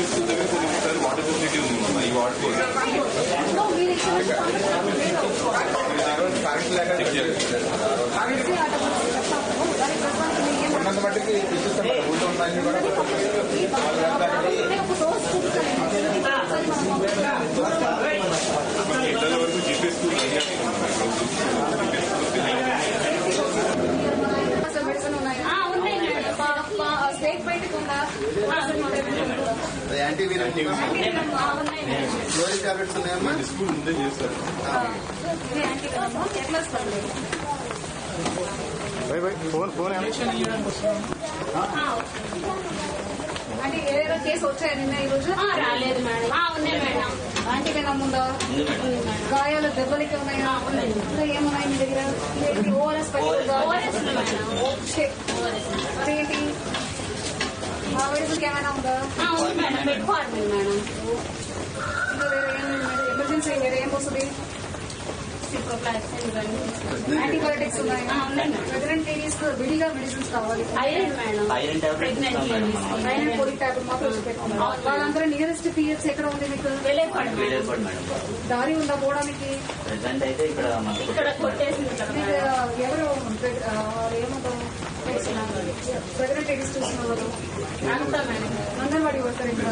School దగ్గర కొన్నిసారి water facility ఉంది ఈ వాడుకోవాలి ఉన్నంత మట్టికి ఇస్తాం ఊళ్ళో ఉన్నాయి కూడా ఇళ్ళ వరకు జీపీ స్కూల్ స్టేట్ బయటకు ఉందా యాంటీ గ్లోరీ టాబ్లెట్స్ ఉన్నాయమ్మా స్కూల్ ముందే చేస్తారు ఫోన్ అంటే ఏదైనా కేసు వచ్చాయా నిన్న ఈ రోజు రాలేదు మేడం. ఉన్నాయి మేడం. ఆంటీకి ఏమన్నా ఉందా గాయాలు దెబ్బలకి ఉన్నాయా ఇంకా ఏమున్నాయి మీ దగ్గర ఓఆర్ఎస్ అదేంటి ఆ వయసుకి ఏమైనా ఉందా ఉంది మేడం. పెట్టుకోవాలి మేడం. ఇంకా వేరే ఏం ఎమర్జెన్సీ వేరే ఏం వస్తుంది యాంటీబయోటిక్స్ ఉన్నాయి ప్రెగ్నెంట్ లేడీస్ విడిగా మెడిసిన్స్ కావాలి ఐరన్ మేడం. ప్రెగ్నెంట్ ఐరన్ పొడి టాబ్లెట్ మాత్రం పెట్టుకోవాలి వాళ్ళందరూ నియరెస్ట్ పిహెచ్ ఎక్కడ ఉంది మీకు దారి ఉందా పోవడానికి ఇక్కడ కొట్టేసింది మీకు ఎవరు ఏమంటారు ప్రెగ్నెంట్ లేడీస్ చూస్తున్నారు అంగన్వాడీ వర్కర్ ఇక్కడ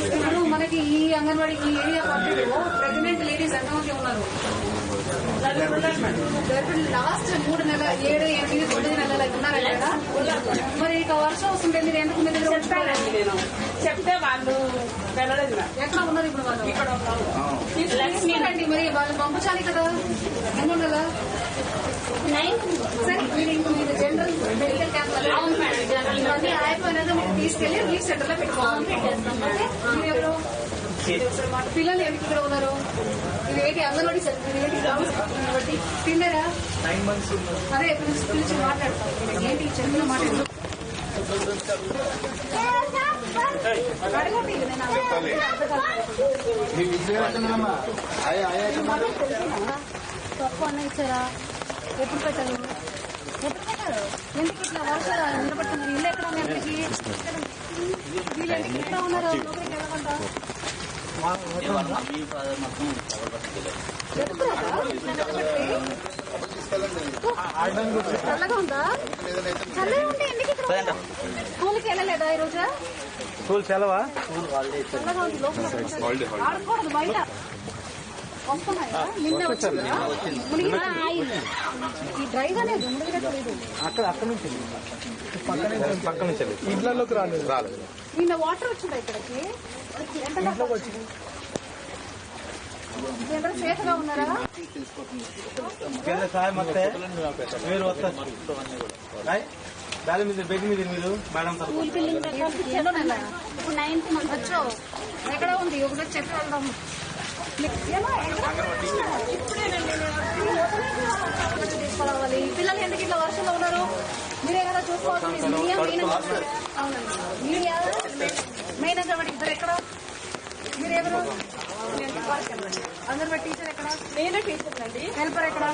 ఇప్పుడు మనకి ఈ అంగన్వాడీ ఈ ఏరియా పరిధిలో ప్రెగ్నెంట్ లేడీస్ ఎంతమంది ఉన్నారు లాస్ట్ 3 నెలల 7, 8, 9 నెలల ఉన్నారా కదా మరి ఇక వర్షం వస్తుంటే మీరు ఎందుకు మీ దగ్గర చెప్పారండి నేను చెప్తే వాళ్ళు వెళ్ళలేదు ఎక్కడ ఉన్నారు ఇప్పుడు వాళ్ళు తీసుకురండి మరి వాళ్ళు పంపించాలి కదా ఎందుకు కదా సరే మీరు జనరల్ మెడికల్ క్యాంప్ ఇవన్నీ అయిపోయినాక మీరు తీసుకెళ్లి రిలీఫ్ సెంటర్ లో పెట్టుకోవాలి మీరు ఎవరు పిల్లలు ఎందుకు ఇక్కడ ఉన్నారు ఇవేంటి అంగన్వాడీ బట్టి తిన్నారా అదే పిలిచి మాట్లాడతాం ఏంటి చెరువులో మాట్లాడతాం తప్పు అన్న ఇచ్చారా ఎప్పుడు పెట్టారు ఎందుకు ఇట్లా వర్షాలు నిలబడుతున్నారు ఇల్లు ఎక్కడ అందరికి వీళ్ళు ఎందుకు ఇట్లా ఉన్నారు లోపలికి వెళ్ళకుండా చల్లగా ఉందా చల్లగా ఉంటే ఎందుకు ఇక్కడ స్కూల్కి వెళ్ళలేదా ఈ రోజు స్కూల్ సెలవా చల్లగా ఉంది లోపల ఆడకూడదు బయట వస్తున్నాయా నిన్న వచ్చిందా మునిగినా ఈ డ్రైవ్ అనేది మునిగినట్లేదు అక్కడ నుంచి పక్క నుంచి ఇంట్లోకి రాలేదు నిన్న వాటర్ వచ్చిందా ఇక్కడికి ఎంత సేఫ్ గా ఉన్నారా సాయం వస్తే మీరు వస్తారు దాని మీద బెడ్ మీద మీరు మేడం స్కూల్ బిల్డింగ్ ఇప్పుడు 9th మంత్ వచ్చో ఎక్కడ ఉంది ఒకసారి చెప్పి వెళ్దాం తీసుకోవాలి పిల్లలు ఎందుకు ఇట్లా వర్షంలో ఉన్నారు మీరే కదా చూసుకోవాల్సింది అవునండి మీడియా మెయిన్ అంగన్వాడీ ఇద్దరు ఎక్కడ మీరెవరు అంగన్వాడీ టీచర్ ఎక్కడ నేనే టీచర్ అండి. హెల్పర్ ఎక్కడ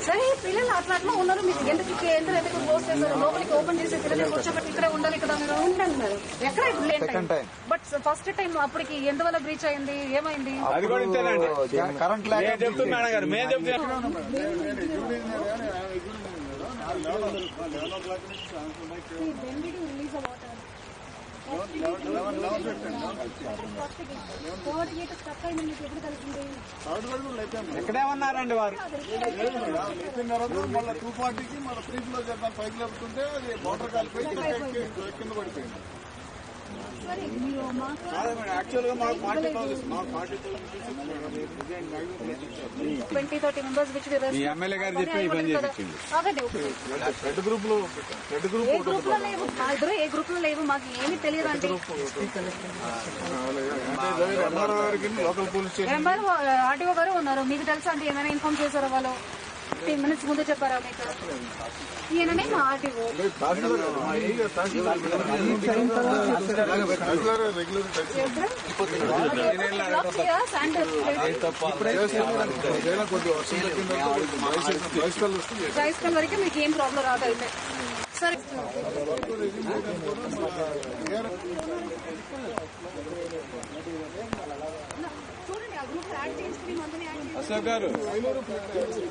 సరే పిల్లలు అట్లా ఉన్నారు మీకు ఎందుకు ఎందుకు క్లోజ్ చేశారు లోపలికి ఓపెన్ చేసే పిల్లలు కూర్చోబెట్టి ఇక్కడే ఉండాలి ఇక్కడ మీరు ఉండండి మేడం ఎక్కడ ఇప్పుడు బట్ ఫస్ట్ టైం అప్పటికి ఎందువల్ల బ్రీచ్ అయింది ఏమైంది కరెంట్ చెప్తున్నాను గారు మేము చెప్తున్నాం ఎక్కడేమన్నారండి వారు మళ్ళీ 240కి మళ్ళీ 3 ఫ్లో చేద్దాం పైకి లేపుతుంటే అది మోటార్ కాలిపోయి కింద పడిపోయింది. యాక్చువల్ గా మాకు 20-30 మెంబర్స్ ఈ ఎమ్మెల్యే గారు చెప్పి ఈ పని చేయించింది. రెడ్ గ్రూప్ లో ఏ గ్రూప్ లో లేవు మాకు ఏమి తెలియదు అంటే లోకల్ పోలీస్ స్టేషన్ ఆర్టీఓ గారు ఉన్నారు మీకు తెలుసా అంటే ఏమైనా ఇన్ఫార్మ్ చేశారా వాళ్ళు 10 minutes ముందు చెప్పారా మీకు ఈయననే మా ఆర్టీఓ రైస్ కల్ వరకు మీకు ఏం ప్రాబ్లం రాదు అయితే సరే చూడండి ఆ గ్రూప్ యాడ్ చేసుకుని మందుని యాడ్ అశోక్ గారు చేసి